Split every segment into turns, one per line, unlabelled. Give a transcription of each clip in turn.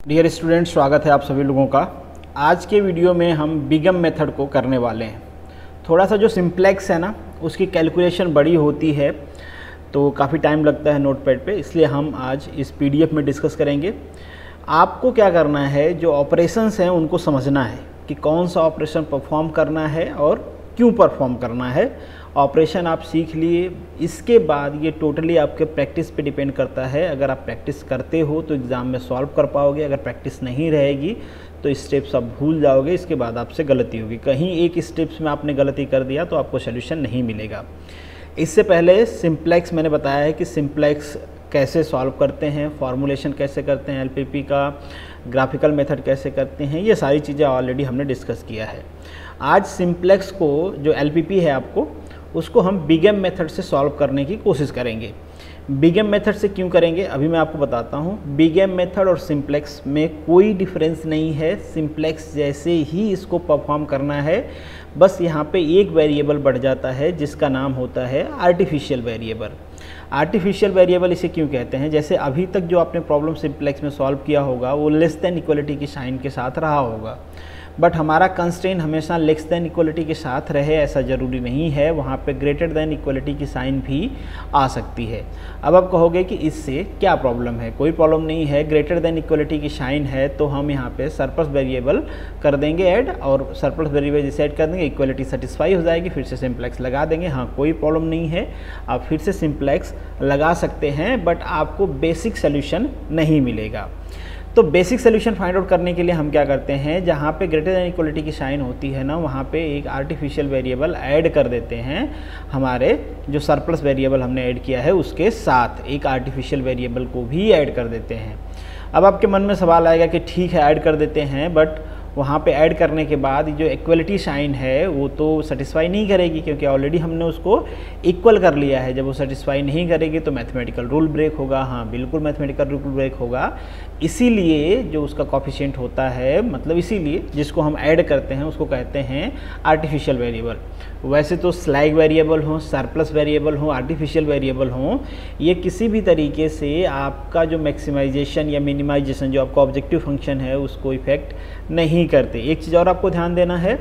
Dear student, स्वागत है आप सभी लोगों का। आज के वीडियो में हम बिगम मेथड को करने वाले हैं। थोड़ा सा जो सिंप्लेक्स है ना, उसकी कैलकुलेशन बड़ी होती है तो काफ़ी टाइम लगता है नोटपैड पे, इसलिए हम आज इस पीडीएफ में डिस्कस करेंगे। आपको क्या करना है, जो ऑपरेशंस हैं उनको समझना है कि कौन सा ऑपरेशन परफॉर्म करना है और क्यों परफॉर्म करना है। ऑपरेशन आप सीख लिए, इसके बाद ये टोटली आपके प्रैक्टिस पे डिपेंड करता है। अगर आप प्रैक्टिस करते हो तो एग्ज़ाम में सॉल्व कर पाओगे, अगर प्रैक्टिस नहीं रहेगी तो स्टेप्स आप भूल जाओगे, इसके बाद आपसे गलती होगी। कहीं एक स्टेप्स में आपने गलती कर दिया तो आपको सोल्यूशन नहीं मिलेगा। इससे पहले सिंप्लेक्स मैंने बताया है कि सिंप्लेक्स कैसे सॉल्व करते हैं, फॉर्मूलेशन कैसे करते हैं, एलपीपी का ग्राफिकल मेथड कैसे करते हैं, ये सारी चीज़ें ऑलरेडी हमने डिस्कस किया है। आज सिंप्लेक्स को, जो एलपीपी है आपको, उसको हम बिगम मेथड से सॉल्व करने की कोशिश करेंगे। बिगम मेथड से क्यों करेंगे अभी मैं आपको बताता हूँ। बिगम मेथड और सिंप्लेक्स में कोई डिफरेंस नहीं है, सिंप्लेक्स जैसे ही इसको परफॉर्म करना है। बस यहाँ पे एक वेरिएबल बढ़ जाता है जिसका नाम होता है आर्टिफिशियल वेरिएबल। आर्टिफिशियल वेरिएबल इसे क्यों कहते हैं, जैसे अभी तक जो आपने प्रॉब्लम सिंप्लेक्स में सॉल्व किया होगा वो लेस देन इक्वलिटी की साइन के साथ रहा होगा, बट हमारा कंस्ट्रेंट हमेशा लेस देन इक्वलिटी के साथ रहे ऐसा ज़रूरी नहीं है। वहाँ पे ग्रेटर देन इक्वलिटी की साइन भी आ सकती है। अब आप कहोगे कि इससे क्या प्रॉब्लम है, कोई प्रॉब्लम नहीं है। ग्रेटर देन इक्वलिटी की साइन है तो हम यहाँ पे सरप्लस वेरिएबल कर देंगे ऐड, और सरप्लस वेरिएबल जैसे ऐड कर देंगे इक्वलिटी सेटिस्फाई हो जाएगी, फिर से सिंप्लेक्स लगा देंगे। हाँ, कोई प्रॉब्लम नहीं है, आप फिर से सिंप्लेक्स लगा सकते हैं, बट आपको बेसिक सोल्यूशन नहीं मिलेगा। तो बेसिक सोल्यूशन फाइंड आउट करने के लिए हम क्या करते हैं, जहाँ पे ग्रेटर देन इक्वलिटी की साइन होती है ना, वहाँ पे एक आर्टिफिशियल वेरिएबल ऐड कर देते हैं। हमारे जो सरप्लस वेरिएबल हमने ऐड किया है उसके साथ एक आर्टिफिशियल वेरिएबल को भी ऐड कर देते हैं। अब आपके मन में सवाल आएगा कि ठीक है ऐड कर देते हैं, बट वहाँ पे ऐड करने के बाद जो इक्वलिटी साइन है वो तो सेटिस्फाई नहीं करेगी, क्योंकि ऑलरेडी हमने उसको इक्वल कर लिया है। जब वो सेटिस्फाई नहीं करेगी तो मैथमेटिकल रूल ब्रेक होगा। हाँ, बिल्कुल मैथमेटिकल रूल ब्रेक होगा। इसीलिए जो उसका कॉफिशिएंट होता है, मतलब इसीलिए जिसको हम ऐड करते हैं उसको कहते हैं आर्टिफिशियल वेरिएबल। वैसे तो स्लैग वेरिएबल हो, सरप्लस वेरिएबल हो, आर्टिफिशियल वेरिएबल हो, ये किसी भी तरीके से आपका जो मैक्सिमाइजेशन या मिनिमाइजेशन, जो आपका ऑब्जेक्टिव फंक्शन है, उसको इफेक्ट नहीं करते। एक चीज़ और आपको ध्यान देना है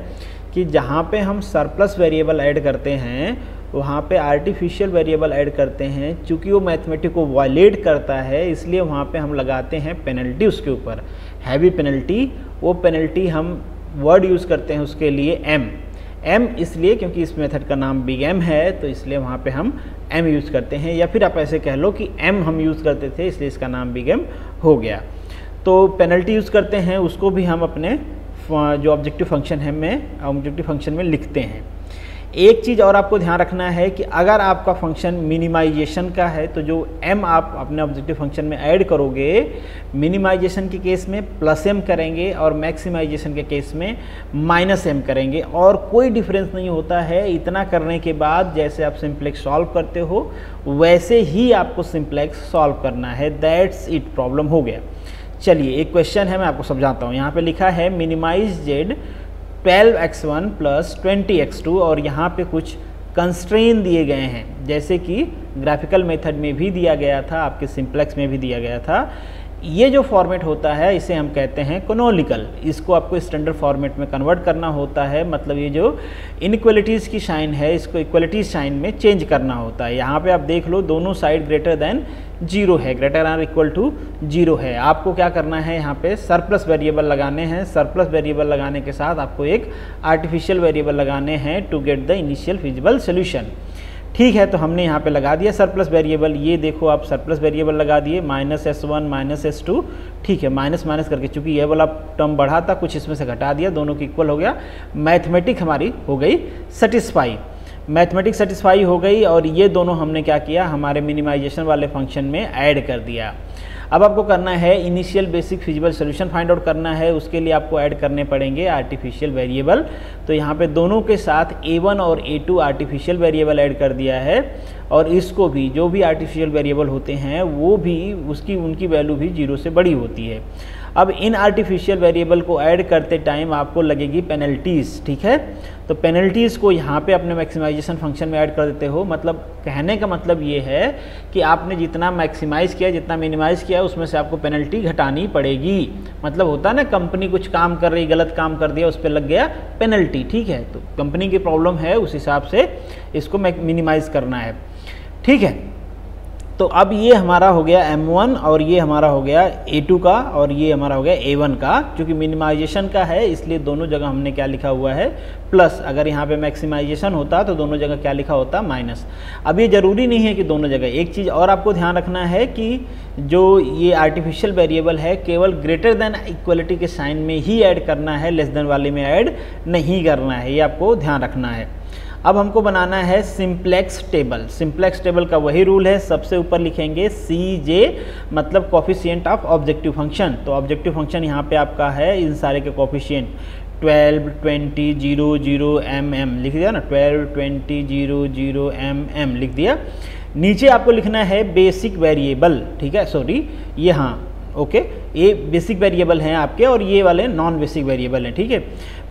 कि जहाँ पे हम सरप्लस वेरिएबल ऐड करते हैं वहाँ पे आर्टिफिशियल वेरिएबल ऐड करते हैं, चूँकि वो मैथमेटिक को वायलेट करता है, इसलिए वहाँ पे हम लगाते हैं पेनल्टी उसके ऊपर, हैवी पेनल्टी। वो पेनल्टी हम वर्ड यूज़ करते हैं उसके लिए एम इसलिए क्योंकि इस मेथड का नाम बिग एम है, तो इसलिए वहाँ पे हम एम यूज़ करते हैं। या फिर आप ऐसे कह लो कि एम हम यूज़ करते थे इसलिए इसका नाम बिग एम हो गया। तो पेनल्टी यूज़ करते हैं, उसको भी हम अपने जो ऑब्जेक्टिव फंक्शन में लिखते हैं। एक चीज़ और आपको ध्यान रखना है कि अगर आपका फंक्शन मिनिमाइजेशन का है तो जो m आप अपने ऑब्जेक्टिव फंक्शन में ऐड करोगे, मिनिमाइजेशन के केस में प्लस m करेंगे और मैक्सिमाइजेशन के केस में माइनस m करेंगे, और कोई डिफरेंस नहीं होता है। इतना करने के बाद जैसे आप सिंप्लेक्स सॉल्व करते हो वैसे ही आपको सिंप्लेक्स सॉल्व करना है। दैट्स इट, प्रॉब्लम हो गया। चलिए एक क्वेश्चन है, मैं आपको समझाता हूँ। यहाँ पे लिखा है minimise z 12x1 plus 20x2, और यहाँ पे कुछ कंस्ट्रेन दिए गए हैं, जैसे कि ग्राफिकल मेथड में भी दिया गया था, आपके सिंप्लेक्स में भी दिया गया था। ये जो फॉर्मेट होता है इसे हम कहते हैं कैनोनिकल। इसको आपको स्टैंडर्ड फॉर्मेट में कन्वर्ट करना होता है, मतलब ये जो इनइक्वलिटीज़ की साइन है इसको इक्वलिटी साइन में चेंज करना होता है। यहाँ पे आप देख लो दोनों साइड ग्रेटर देन 0 है, ग्रेटर आर इक्वल टू 0 है। आपको क्या करना है, यहाँ पे सरप्लस वेरिएबल लगाने हैं। सरप्लस वेरिएबल लगाने के साथ आपको एक आर्टिफिशियल वेरिएबल लगाने हैं to get the initial feasible solution. ठीक है, तो हमने यहाँ पे लगा दिया सरप्लस वेरिएबल। ये देखो आप सरप्लस वेरिएबल लगा दिए, -s1 -s2। ठीक है, माइनस माइनस करके, चूंकि ये वाला टर्म बढ़ा था कुछ इसमें से घटा दिया, दोनों की इक्वल हो गया। मैथमेटिक हमारी हो गई सेटिस्फाई, मैथमेटिक सेटिस्फाई हो गई, और ये दोनों हमने क्या किया, हमारे मिनिमाइजेशन वाले फंक्शन में ऐड कर दिया। अब आपको करना है initial basic feasible solution find out करना है। उसके लिए आपको ऐड करने पड़ेंगे आर्टिफिशियल वेरिएबल। तो यहाँ पे दोनों के साथ a1 और a2 आर्टिफिशियल वेरिएबल ऐड कर दिया है, और इसको भी, जो भी आर्टिफिशियल वेरिएबल होते हैं वो भी उनकी वैल्यू भी 0 से बड़ी होती है। अब इन आर्टिफिशियल वेरिएबल को ऐड करते टाइम आपको लगेगी पेनल्टीज़, ठीक है। तो पेनल्टीज़ को यहाँ पे अपने मैक्सिमाइजेशन फंक्शन में ऐड कर देते हो। मतलब कहने का मतलब ये है कि आपने जितना मैक्सिमाइज़ किया, जितना मिनिमाइज़ किया, उसमें से आपको पेनल्टी घटानी पड़ेगी। मतलब होता है ना, कंपनी कुछ काम कर रही, गलत काम कर दिया, उस पर लग गया पेनल्टी, ठीक है। तो कंपनी की प्रॉब्लम है, उस हिसाब से इसको मिनिमाइज़ करना है, ठीक है। तो अब ये हमारा हो गया M1 और ये हमारा हो गया A2 का और ये हमारा हो गया A1 का। क्योंकि मिनिमाइजेशन का है इसलिए दोनों जगह हमने क्या लिखा हुआ है प्लस। अगर यहाँ पे मैक्सिमाइजेशन होता तो दोनों जगह क्या लिखा होता माइनस। अब ये ज़रूरी नहीं है कि दोनों जगह। एक चीज़ और आपको ध्यान रखना है कि जो ये आर्टिफिशियल वेरिएबल है केवल ग्रेटर देन इक्वलिटी के साइन में ही ऐड करना है, लेस देन वाले में ऐड नहीं करना है, ये आपको ध्यान रखना है। अब हमको बनाना है सिंप्लेक्स टेबल। सिंप्लेक्स टेबल का वही रूल है, सबसे ऊपर लिखेंगे CJ मतलब कोफिशिएंट ऑफ ऑब्जेक्टिव फंक्शन। तो ऑब्जेक्टिव फंक्शन यहाँ पे आपका है इन सारे के कोफिशिएंट 12, 20, 0, 0, mm लिख दिया ना, 12, 20, 0, 0, mm लिख दिया। नीचे आपको लिखना है बेसिक वेरिएबल, ठीक है, सॉरी ये हाँ ओके, ये बेसिक वेरिएबल हैं आपके और ये वाले नॉन बेसिक वेरिएबल हैं, ठीक है।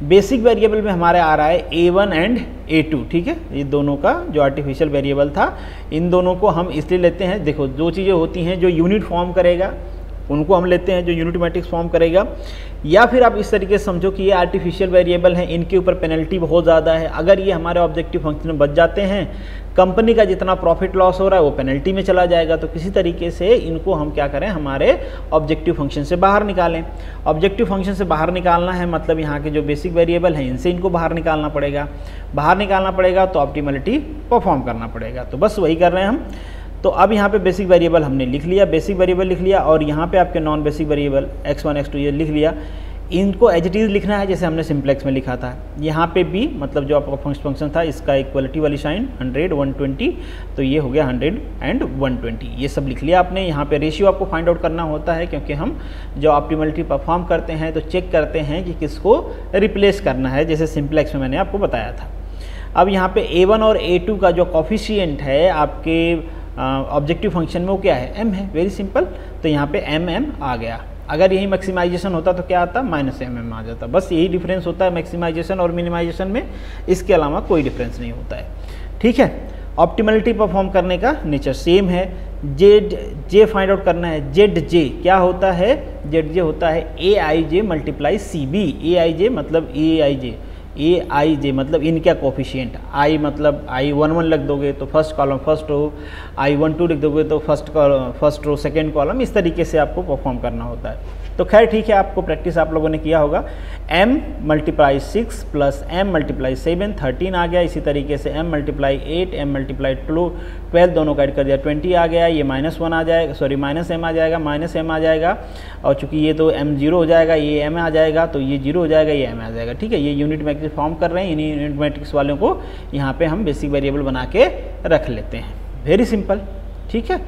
बेसिक वेरिएबल में हमारे आ रहा है A1 एंड A2, ठीक है। ये दोनों का जो आर्टिफिशियल वेरिएबल था, इन दोनों को हम इसलिए लेते हैं, देखो दो चीज़ें होती हैं, जो यूनिट फॉर्म करेगा उनको हम लेते हैं, जो यूनिट मैट्रिक्स फॉर्म करेगा, या फिर आप इस तरीके से समझो कि ये आर्टिफिशियल वेरिएबल हैं, इनके ऊपर पेनल्टी बहुत ज़्यादा है। अगर ये हमारे ऑब्जेक्टिव फंक्शन में बच जाते हैं, कंपनी का जितना प्रॉफिट लॉस हो रहा है वो पेनल्टी में चला जाएगा। तो किसी तरीके से इनको हम क्या करें, हमारे ऑब्जेक्टिव फंक्शन से बाहर निकालें। ऑब्जेक्टिव फंक्शन से बाहर निकालना है मतलब यहाँ के जो बेसिक वेरिएबल हैं इनसे इनको बाहर निकालना पड़ेगा। बाहर निकालना पड़ेगा तो ऑप्टिमलिटी परफॉर्म करना पड़ेगा। तो बस वही कर रहे हैं हम। तो अब यहाँ पे बेसिक वेरिएबल हमने लिख लिया, बेसिक वेरिएबल लिख लिया, और यहाँ पे आपके non basic variable x1 x2 ये लिख लिया। इनको एज इट इज़ लिखना है जैसे हमने सिंप्लेक्स में लिखा था। यहाँ पे भी मतलब जो आपका फंक्शन था इसका इक्वलिटी वाली साइन 100, 120, तो ये हो गया 100 एंड 120, ये सब लिख लिया आपने। यहाँ पे रेशियो आपको फाइंड आउट करना होता है, क्योंकि हम जो ऑप्टिमलिटी परफॉर्म करते हैं तो चेक करते हैं कि किसको रिप्लेस करना है, जैसे सिंप्लेक्स में मैंने आपको बताया था। अब यहाँ पे A1 और A2 का जो कोफिशिएंट है आपके ऑब्जेक्टिव फंक्शन में वो क्या है, m है, वेरी सिंपल। तो यहाँ पे mm आ गया। अगर यही मैक्सिमाइजेशन होता तो क्या आता, -mm आ जाता। बस यही डिफरेंस होता है मैक्सिमाइजेशन और मिनिमाइजेशन में, इसके अलावा कोई डिफरेंस नहीं होता है, ठीक है। ऑप्टिमलिटी परफॉर्म करने का नेचर सेम है। जे फाइंड आउट करना है। ZJ क्या होता है, ZJ होता है AIJ मल्टीप्लाई CB। AIJ मतलब AIJ मतलब इनका कोफिशिएंट, I मतलब I11 लिख दोगे तो first column first row, I12 लिख दोगे तो फर्स्ट रो सेकंड कॉलम, इस तरीके से आपको परफॉर्म करना होता है। तो खैर ठीक है, आपको प्रैक्टिस आप लोगों ने किया होगा। m × 6 प्लस m × 7 13 आ गया। इसी तरीके से m × 8 m × 12 दोनों का ऐड कर दिया 20 आ गया। ये -1 आ जाएगा, सॉरी -m आ जाएगा, -m आ जाएगा, और चूंकि ये तो m 0 हो जाएगा, ये m आ जाएगा, तो ये 0 हो जाएगा, ये m आ जाएगा, ठीक है। ये यूनिट मैट्रिक्स फॉर्म कर रहे हैं, इन्हीं यूनिट मैट्रिक्स वालों को यहाँ पे हम बेसिक वेरिएबल बना के रख लेते हैं। वेरी सिंपल, ठीक है।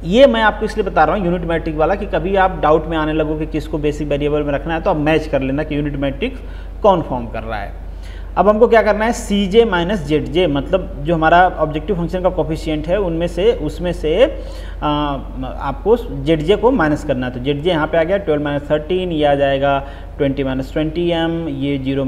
ये मैं आपको इसलिए बता रहा हूँ यूनिट मैट्रिक्स वाला, कि कभी आप डाउट में आने लगो कि किसको बेसिक वेरिएबल में रखना है, तो आप मैच कर लेना कि यूनिट मैट्रिक्स कौन फॉर्म कर रहा है। अब हमको क्या करना है, CJ - ZJ मतलब जो हमारा ऑब्जेक्टिव फंक्शन का कोफिशिएंट है उसमें से आपको ZJ को माइनस करना है। तो ZJ यहाँ पे आ गया 12 - 13, ये आ जाएगा 20 - 20m, ये 0 -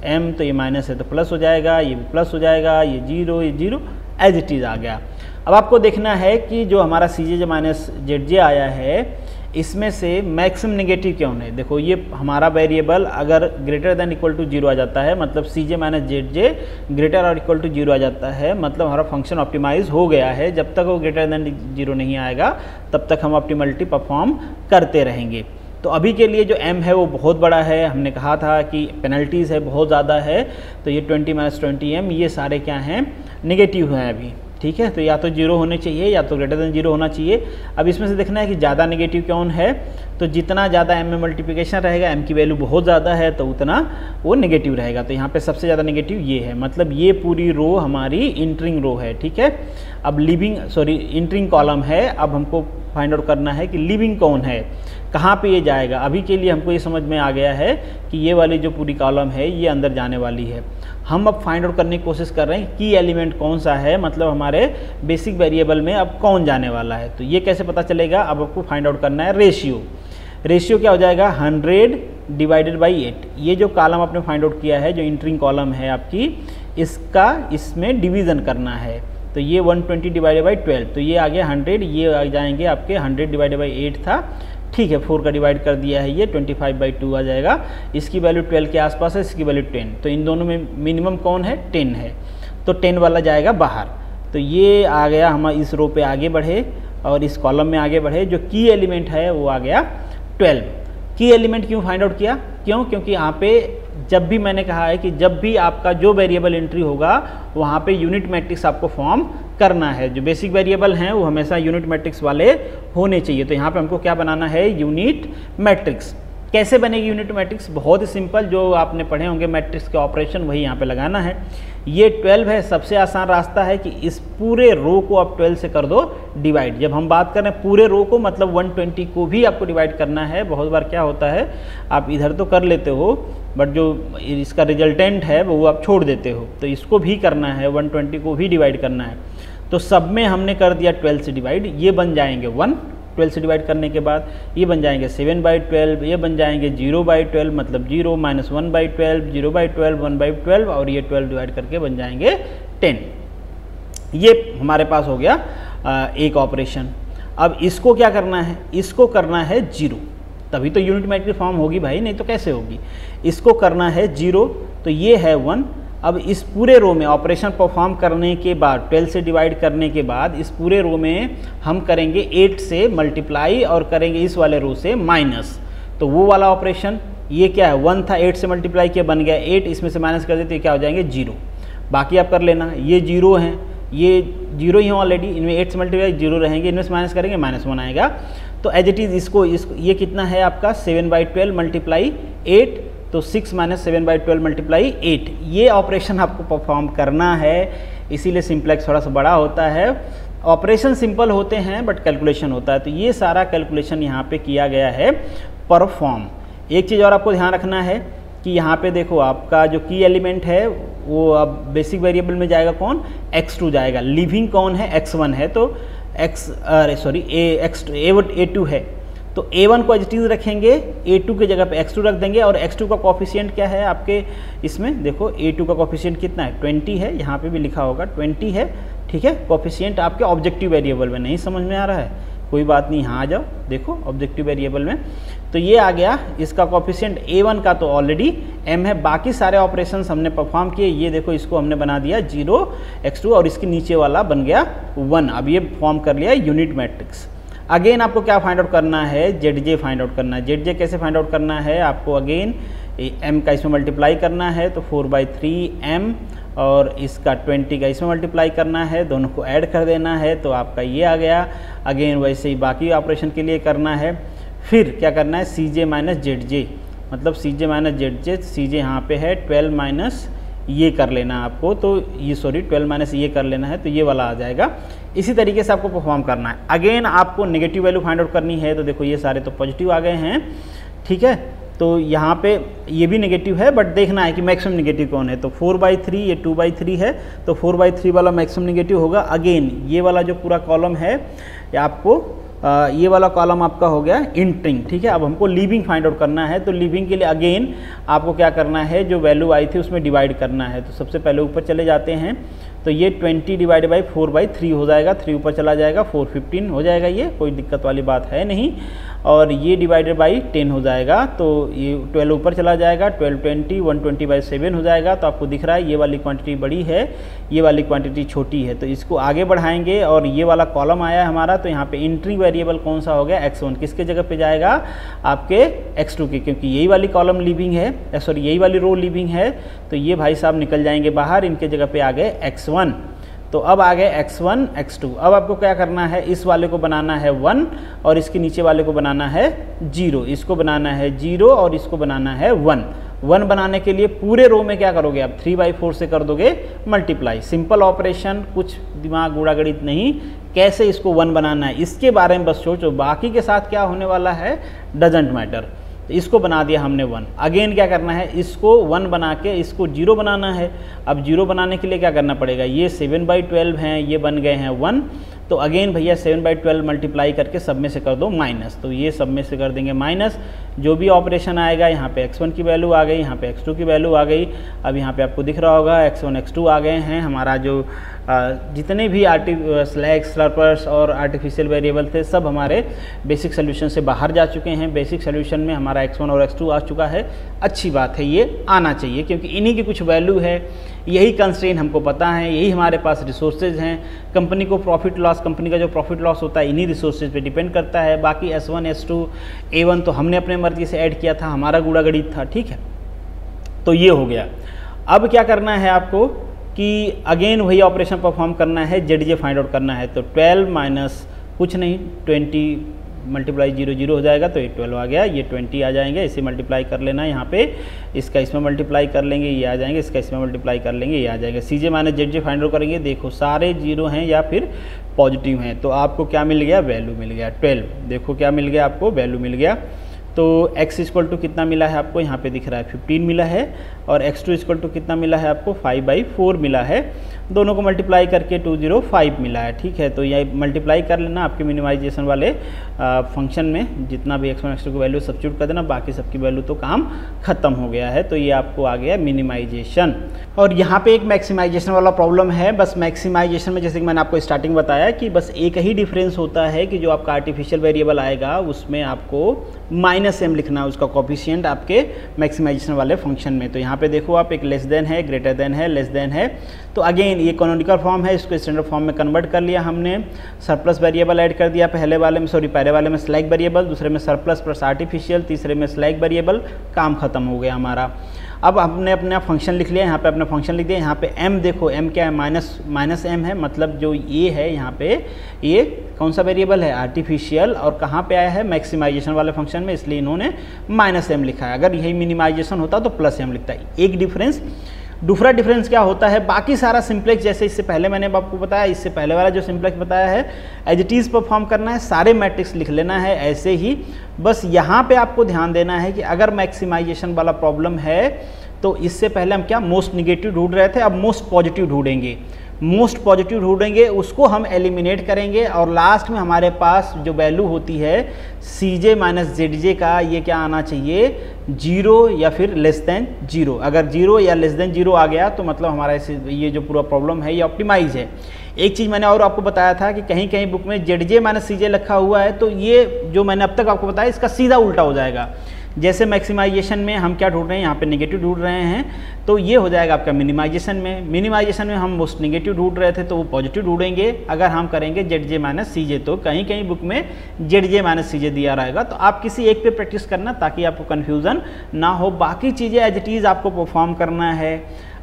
m, तो ये माइनस है तो प्लस हो जाएगा, ये भी प्लस हो जाएगा, ये 0 एज इट इज़ आ गया। अब आपको देखना है कि जो हमारा CJ - ZJ आया है इसमें से मैक्सिमम नेगेटिव क्यों है। देखो ये हमारा वेरिएबल अगर ग्रेटर देन इक्वल टू 0 आ जाता है, मतलब CJ - ZJ ग्रेटर और इक्वल टू 0 आ जाता है, मतलब हमारा फंक्शन ऑप्टिमाइज हो गया है। जब तक वो ग्रेटर देन 0 नहीं आएगा तब तक हम ऑप्टिमलिटी परफॉर्म करते रहेंगे। तो अभी के लिए जो m है वो बहुत बड़ा है, हमने कहा था कि पेनल्टीज़ है बहुत ज़्यादा है, तो ये 20 - 20m ये सारे क्या हैं, नेगेटिव हैं अभी, ठीक है। तो या तो 0 होने चाहिए या तो ग्रेटर देन 0 होना चाहिए। अब इसमें से देखना है कि ज़्यादा नेगेटिव कौन है, तो जितना ज़्यादा m में मल्टीप्लिकेशन रहेगा, m की वैल्यू बहुत ज़्यादा है तो उतना वो नेगेटिव रहेगा। तो यहाँ पे सबसे ज़्यादा नेगेटिव ये है, मतलब ये पूरी रो हमारी इंटरिंग रो है, ठीक है। अब इंटरिंग कॉलम है। अब हमको फाइंड आउट करना है कि लिविंग कौन है, कहाँ पे ये जाएगा। अभी के लिए हमको ये समझ में आ गया है कि ये वाली जो पूरी कॉलम है ये अंदर जाने वाली है। हम अब फाइंड आउट करने की कोशिश कर रहे हैं की एलिमेंट कौन सा है, मतलब हमारे बेसिक वेरिएबल में अब कौन जाने वाला है। तो ये कैसे पता चलेगा, अब आपको फाइंड आउट करना है रेशियो। रेशियो क्या हो जाएगा 100 डिवाइडेड बाई 8। ये जो कॉलम आपने फाइंड आउट किया है, जो इंटरिंग कॉलम है आपकी, इसका इसमें डिवीज़न करना है। तो ये 120 डिवाइडेड बाई 12, तो ये आ गया 100, ये आ जाएंगे आपके 100 डिवाइडेड बाई 8 था, ठीक है, 4 का डिवाइड कर दिया है, ये 25/2 आ जाएगा। इसकी वैल्यू 12 के आसपास है, इसकी वैल्यू 10, तो इन दोनों में मिनिमम कौन है 10 है, तो 10 वाला जाएगा बाहर। तो ये आ गया, हम इस रो पे आगे बढ़े और इस कॉलम में आगे बढ़े, जो की एलिमेंट है वो आ गया 12। की एलिमेंट क्यों फाइंड आउट किया, क्यों, क्योंकि यहाँ पे जब भी मैंने कहा है कि जब भी आपका जो वेरिएबल एंट्री होगा वहाँ पे यूनिट मैट्रिक्स आपको फॉर्म करना है। जो बेसिक वेरिएबल हैं वो हमेशा यूनिट मैट्रिक्स वाले होने चाहिए। तो यहाँ पे हमको क्या बनाना है, यूनिट मैट्रिक्स। कैसे बनेगी यूनिट मैट्रिक्स, बहुत ही सिंपल, जो आपने पढ़े होंगे मैट्रिक्स के ऑपरेशन वही यहाँ पे लगाना है। ये 12 है, सबसे आसान रास्ता है कि इस पूरे रो को आप 12 से कर दो डिवाइड। जब हम बात कर रहे हैं पूरे रो को, मतलब 120 को भी आपको डिवाइड करना है। बहुत बार क्या होता है, आप इधर तो कर लेते हो बट जो इसका रिजल्टेंट है वो आप छोड़ देते हो, तो इसको भी करना है, 120 को भी डिवाइड करना है। तो सब में हमने कर दिया 12 से डिवाइड, ये बन जाएंगे 1, 12 से डिवाइड करने के बाद ये बन जाएंगे 7/12, ये बन जाएंगे 0/12, मतलब 0 - 1/12, 0/12, 1/12, और ये 12 डिवाइड करके बन जाएंगे 10। ये हमारे पास हो गया एक ऑपरेशन। अब इसको क्या करना है, इसको करना है 0, तभी तो यूनिट मैट्रिक्स फॉर्म होगी भाई, नहीं तो कैसे होगी। इसको करना है 0, तो ये है 1। अब इस पूरे रो में ऑपरेशन परफॉर्म करने के बाद, 12 से डिवाइड करने के बाद, इस पूरे रो में हम करेंगे 8 से मल्टीप्लाई और करेंगे इस वाले रो से माइनस। तो वो वाला ऑपरेशन, ये क्या है 1 था, 8 से मल्टीप्लाई किया बन गया 8, इसमें से माइनस कर देते तो क्या हो जाएंगे 0। बाकी आप कर लेना, ये 0 हैं, ये 0 ही हैं ऑलरेडी, इनमें 8 से मल्टीप्लाई 0 रहेंगे, इनमें से माइनस करेंगे -1 आएगा। तो एज इट इज़ इसको ये कितना है आपका 7/12 मल्टीप्लाई 8, तो 6 - 7/12 मल्टीप्लाई 8। ये ऑपरेशन आपको परफॉर्म करना है, इसीलिए सिंप्लेक्स थोड़ा सा बड़ा होता है। ऑपरेशन सिंपल होते हैं बट कैलकुलेशन होता है, तो ये सारा कैलकुलेशन यहाँ पे किया गया है परफॉर्म। एक चीज़ और आपको ध्यान रखना है कि यहाँ पे देखो आपका जो की एलिमेंट है वो अब बेसिक वेरिएबल में जाएगा कौन, x2 जाएगा। लिविंग कौन है, x1 है, तो A2 है, तो A1 को एज इज रखेंगे, A2 की जगह पे x2 रख देंगे। और x2 का कोफिशिएंट क्या है आपके इसमें, देखो A2 का कोफिशिएंट कितना है 20 है, यहाँ पे भी लिखा होगा 20 है, ठीक है। कोफिशिएंट आपके ऑब्जेक्टिव वेरिएबल में, नहीं समझ में आ रहा है कोई बात नहीं, यहाँ आ जाओ, देखो ऑब्जेक्टिव वेरिएबल में, तो ये आ गया इसका कोफिशिएंट। A1 का तो ऑलरेडी m है, बाकी सारे ऑपरेशंस हमने परफॉर्म किए। ये देखो इसको हमने बना दिया 0 x2 और इसके नीचे वाला बन गया 1। अब ये फॉर्म कर लिया यूनिट मैट्रिक्स। अगेन आपको क्या फाइंड आउट करना है, ZJ फाइंड आउट करना है। ZJ कैसे फाइंड आउट करना है, आपको अगेन m का इसमें मल्टीप्लाई करना है, तो 4/3m, और इसका 20 का इसमें मल्टीप्लाई करना है, दोनों को ऐड कर देना है, तो आपका ये आ गया। अगेन वैसे ही बाकी ऑपरेशन के लिए करना है। फिर क्या करना है, CJ - ZJ, मतलब CJ - ZJ, CJ यहाँ पे है 12 माइनस ये कर लेना आपको, तो ये 12 माइनस ये कर लेना है, तो ये वाला आ जाएगा। इसी तरीके से आपको परफॉर्म करना है। अगेन आपको नेगेटिव वैल्यू फाइंड आउट करनी है, तो देखो ये सारे तो पॉजिटिव आ गए हैं, ठीक है। तो यहाँ पे ये भी नेगेटिव है बट देखना है कि मैक्सिमम नेगेटिव कौन है, तो 4/3, ये 2/3 है, तो 4/3 वाला मैक्सिमम नेगेटिव होगा। अगेन ये वाला जो पूरा कॉलम है आपको ये वाला कॉलम आपका हो गया इंटरिंग, ठीक है। अब हमको लीविंग फाइंड आउट करना है, तो लीविंग के लिए अगेन आपको क्या करना है, जो वैल्यू आई थी उसमें डिवाइड करना है। तो सबसे पहले ऊपर चले जाते हैं, तो ये 20 डिवाइड बाई 4/3 हो जाएगा, 3 ऊपर चला जाएगा, 415 हो जाएगा, ये कोई दिक्कत वाली बात है नहीं। और ये डिवाइडेड बाई 10 हो जाएगा, तो ये 12 ऊपर चला जाएगा, 12 20, 120/7 हो जाएगा। तो आपको दिख रहा है ये वाली क्वांटिटी बड़ी है, ये वाली क्वांटिटी छोटी है, तो इसको आगे बढ़ाएंगे। और ये वाला कॉलम आया है हमारा, तो यहाँ पे एंट्री वेरिएबल कौन सा हो गया, x1, किसके जगह पे जाएगा, आपके x2 के, क्योंकि यही वाली कॉलम लिविंग है, सॉरी यही वाली रो लिविंग है, तो ये भाई साहब निकल जाएंगे बाहर, इनके जगह पे आ गए x1। तो अब आ गए x1 x2। अब आपको क्या करना है, इस वाले को बनाना है 1 और इसके नीचे वाले को बनाना है 0, इसको बनाना है 0 और इसको बनाना है 1। 1 बनाने के लिए पूरे रो में क्या करोगे आप, 3/4 से कर दोगे मल्टीप्लाई। सिंपल ऑपरेशन, कुछ दिमाग गुड़ा गणित नहीं, कैसे इसको 1 बनाना है इसके बारे में बस सोचो, बाकी के साथ क्या होने वाला है डजेंट मैटर। तो इसको बना दिया हमने 1। अगेन क्या करना है, इसको 1 बना के इसको 0 बनाना है। अब 0 बनाने के लिए क्या करना पड़ेगा, ये 7/12 हैं, ये बन गए हैं 1, तो अगेन भैया 7/12 मल्टीप्लाई करके सब में से कर दो माइनस, तो ये सब में से कर देंगे माइनस, जो भी ऑपरेशन आएगा यहाँ पे x1 की वैल्यू आ गई, यहाँ पे x2 की वैल्यू आ गई। अब यहाँ पे आपको दिख रहा होगा x1 x2 आ गए हैं। हमारा जो जितने भी स्लैग्स स्लर्पर्स और आर्टिफिशियल वेरिएबल थे सब हमारे बेसिक सोल्यूशन से बाहर जा चुके हैं। बेसिक सोल्यूशन में हमारा x1 और x2 आ चुका है। अच्छी बात है, ये आना चाहिए क्योंकि इन्हीं की कुछ वैल्यू है, यही कंस्ट्रेंट हमको पता है, यही हमारे पास रिसोर्सेज हैं। कंपनी को प्रॉफिट लॉस, कंपनी का जो प्रॉफिट लॉस होता है इन्हीं रिसोर्सेज पे डिपेंड करता है। बाकी S1 S2 A1 तो हमने अपने मर्जी से ऐड किया था, हमारा गुड़ा गणित था, ठीक है। तो ये हो गया। अब क्या करना है आपको कि अगेन वही ऑपरेशन परफॉर्म करना है, ZJ फाइंड आउट करना है। तो 12 माइनस कुछ नहीं 20 मल्टीप्लाई 0 0 हो जाएगा, तो ये 12 आ गया, ये 20 आ जाएंगे। इसे मल्टीप्लाई कर लेना है यहाँ पे, इसका इसमें मल्टीप्लाई कर लेंगे, ये आ जाएंगे, इसका इसमें मल्टीप्लाई कर लेंगे, ये आ जाएगा। CJ minus ZJ find out करेंगे, देखो सारे जीरो हैं या फिर पॉजिटिव हैं, तो आपको क्या मिल गया, वैल्यू मिल गया 12। देखो क्या मिल गया आपको, वैल्यू मिल गया। तो x इक्वल टू कितना मिला है आपको, यहाँ पे दिख रहा है 15 मिला है, और x2 इक्वल टू कितना मिला है आपको 5/4 मिला है। दोनों को मल्टीप्लाई करके 205 मिला है, ठीक है। तो ये मल्टीप्लाई कर लेना आपके मिनिमाइजेशन वाले फंक्शन में, जितना भी x1 x2 की वैल्यू सब्स्टिट्यूट कर देना, बाकी सबकी वैल्यू तो काम खत्म हो गया है। तो ये आपको आ गया मिनिमाइजेशन। और यहाँ पे एक मैक्सिमाइजेशन वाला प्रॉब्लम है। बस मैक्सिमाइजेशन में जैसे कि मैंने आपको स्टार्टिंग बताया कि बस एक ही डिफरेंस होता है कि जो आपका आर्टिफिशियल वेरिएबल आएगा उसमें आपको -m लिखना है, उसका कोफिशिएंट आपके मैक्सिमाइजेशन वाले फंक्शन में। तो यहाँ पे देखो आप, एक लेस देन है, ग्रेटर देन है, लेस देन है। तो अगेन ये कैनोनिकल फॉर्म है, इसको स्टैंडर्ड फॉर्म में कन्वर्ट कर लिया हमने। सरप्लस वेरिएबल ऐड कर दिया पहले वाले में स्लैग वेरिएबल, दूसरे में सरप्लस प्लस आर्टिफिशियल, तीसरे में स्लैग वेरिएबल, काम खत्म हो गया हमारा। अब हमने अपना फंक्शन लिख लिया, यहाँ पे अपना फंक्शन लिख दिया। यहाँ पे m देखो, m क्या है, माइनस m है, मतलब जो ये है यहाँ पे ये कौन सा वेरिएबल है, आर्टिफिशियल, और कहाँ पे आया है, मैक्सिमाइजेशन वाले फंक्शन में, इसलिए इन्होंने -m लिखा है। अगर यही मिनिमाइजेशन होता तो +m लिखता है। एक डिफरेंस। दूसरा डिफरेंस क्या होता है, बाकी सारा सिंप्लेक्स जैसे इससे पहले मैंने आपको बताया, इससे पहले वाला जो सिंप्लेक्स बताया है एज इट इज़ परफॉर्म करना है, सारे मैट्रिक्स लिख लेना है ऐसे ही। बस यहाँ पे आपको ध्यान देना है कि अगर मैक्सिमाइजेशन वाला प्रॉब्लम है तो इससे पहले हम क्या मोस्ट निगेटिव ढूंढ रहे थे, अब मोस्ट पॉजिटिव ढूंढेंगे। मोस्ट पॉजिटिव ढूंढेंगे, उसको हम एलिमिनेट करेंगे, और लास्ट में हमारे पास जो वैल्यू होती है CJ माइनस ZJ का, ये क्या आना चाहिए, 0 या फिर लेस देन 0। अगर 0 या लेस देन 0 आ गया तो मतलब हमारा ये जो पूरा प्रॉब्लम है ये ऑप्टिमाइज है। एक चीज़ मैंने और आपको बताया था कि कहीं कहीं बुक में ZJ माइनस CJ लिखा हुआ है, तो ये जो मैंने अब तक आपको बताया इसका सीधा उल्टा हो जाएगा। जैसे मैक्सिमाइजेशन में हम क्या ढूंढ रहे हैं, यहाँ पे नेगेटिव ढूंढ रहे हैं, तो ये हो जाएगा आपका मिनिमाइजेशन में। मिनिमाइजेशन में हम मोस्ट नेगेटिव ढूंढ रहे थे तो वो पॉजिटिव ढूंढेंगे। अगर हम करेंगे ZJ माइनस CJ, तो कहीं कहीं बुक में ZJ माइनस CJ दिया रहेगा, तो आप किसी एक पे प्रैक्टिस करना ताकि आपको कन्फ्यूज़न ना हो। बाकी चीज़ें एज इट इज़ आपको परफॉर्म करना है।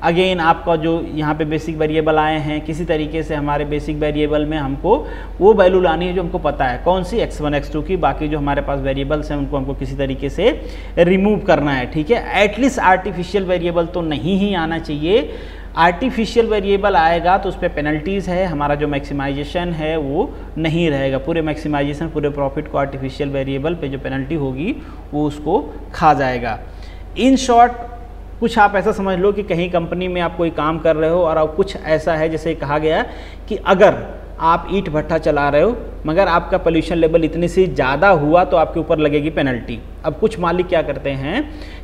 अगेन आपका जो यहाँ पे बेसिक वेरिएबल आए हैं, किसी तरीके से हमारे बेसिक वेरिएबल में हमको वो वैल्यू लानी है जो हमको पता है, कौन सी, x1 x2 की। बाकी जो हमारे पास वेरिएबल्स हैं उनको हमको किसी तरीके से रिमूव करना है, ठीक है। एटलीस्ट आर्टिफिशियल वेरिएबल तो नहीं ही आना चाहिए। आर्टिफिशियल वेरिएबल आएगा तो उस पर पेनल्टीज़ है, हमारा जो मैक्सिमाइजेशन है वो नहीं रहेगा। पूरे मैक्सिमाइजेशन, पूरे प्रॉफिट को आर्टिफिशियल वेरिएबल पे जो पेनल्टी होगी वो उसको खा जाएगा। इन शॉर्ट कुछ आप ऐसा समझ लो कि कहीं कंपनी में आप कोई काम कर रहे हो और अब कुछ ऐसा है जैसे कहा गया कि अगर आप ईंट भट्ठा चला रहे हो मगर आपका पोल्यूशन लेवल इतने से ज़्यादा हुआ तो आपके ऊपर लगेगी पेनल्टी। अब कुछ मालिक क्या करते हैं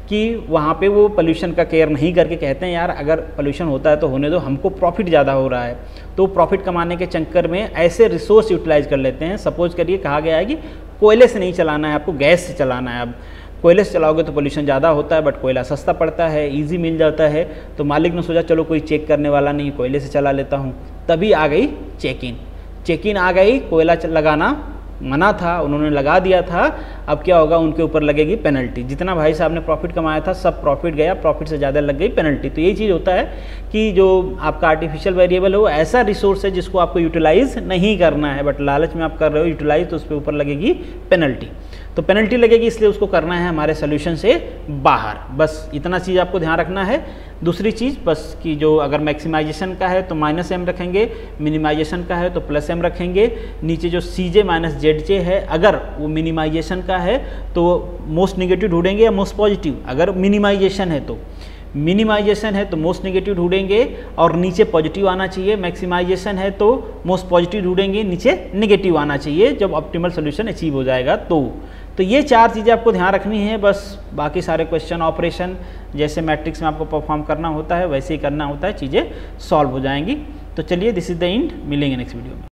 कि वहाँ पे वो पोल्यूशन का केयर नहीं करके कहते हैं यार अगर पोल्यूशन होता है तो होने दो, हमको प्रॉफिट ज़्यादा हो रहा है, तो प्रॉफिट कमाने के चक्कर में ऐसे रिसोर्स यूटिलाइज कर लेते हैं। सपोज करिए कहा गया है कि कोयले से नहीं चलाना है, आपको गैस से चलाना है। अब कोयले से चलाओगे तो पोल्यूशन ज़्यादा होता है, बट कोयला सस्ता पड़ता है, इजी मिल जाता है। तो मालिक ने सोचा चलो कोई चेक करने वाला नहीं, कोयले से चला लेता हूँ। तभी आ गई चेक इन आ गई। कोयला लगाना मना था, उन्होंने लगा दिया था। अब क्या होगा, उनके ऊपर लगेगी पेनल्टी। जितना भाई साहब ने प्रॉफिट कमाया था सब प्रॉफिट गया, प्रॉफिट से ज़्यादा लग गई पेनल्टी। तो यही चीज़ होता है कि जो आपका आर्टिफिशियल वेरिएबल है वो ऐसा रिसोर्स है जिसको आपको यूटिलाइज नहीं करना है, बट लालच में आप कर रहे हो यूटिलाइज, तो उस पर ऊपर लगेगी पेनल्टी। तो पेनल्टी लगेगी, इसलिए उसको करना है हमारे सोल्यूशन से बाहर। बस इतना चीज़ आपको ध्यान रखना है। दूसरी चीज़ बस कि जो अगर मैक्सिमाइजेशन का है तो -m रखेंगे, मिनिमाइजेशन का है तो +m रखेंगे। नीचे जो CJ माइनस ZJ है, अगर वो मिनिमाइजेशन का है तो मोस्ट नेगेटिव ढूंढेंगे या मोस्ट पॉजिटिव। अगर मिनिमाइजेशन है तो मिनिमाइजेशन है तो मोस्ट नेगेटिव ढूंढेंगे और नीचे पॉजिटिव आना चाहिए, मैक्सिमाइजेशन है तो मोस्ट पॉजिटिव ढूंढेंगे, नीचे नेगेटिव आना चाहिए जब ऑप्टिमल सोल्यूशन अचीव हो जाएगा। तो ये 4 चीज़ें आपको ध्यान रखनी है बस। बाकी सारे क्वेश्चन ऑपरेशन जैसे मैट्रिक्स में आपको परफॉर्म करना होता है वैसे ही करना होता है, चीज़ें सॉल्व हो जाएंगी। तो चलिए, दिस इज द एंड, मिलेंगे नेक्स्ट वीडियो में।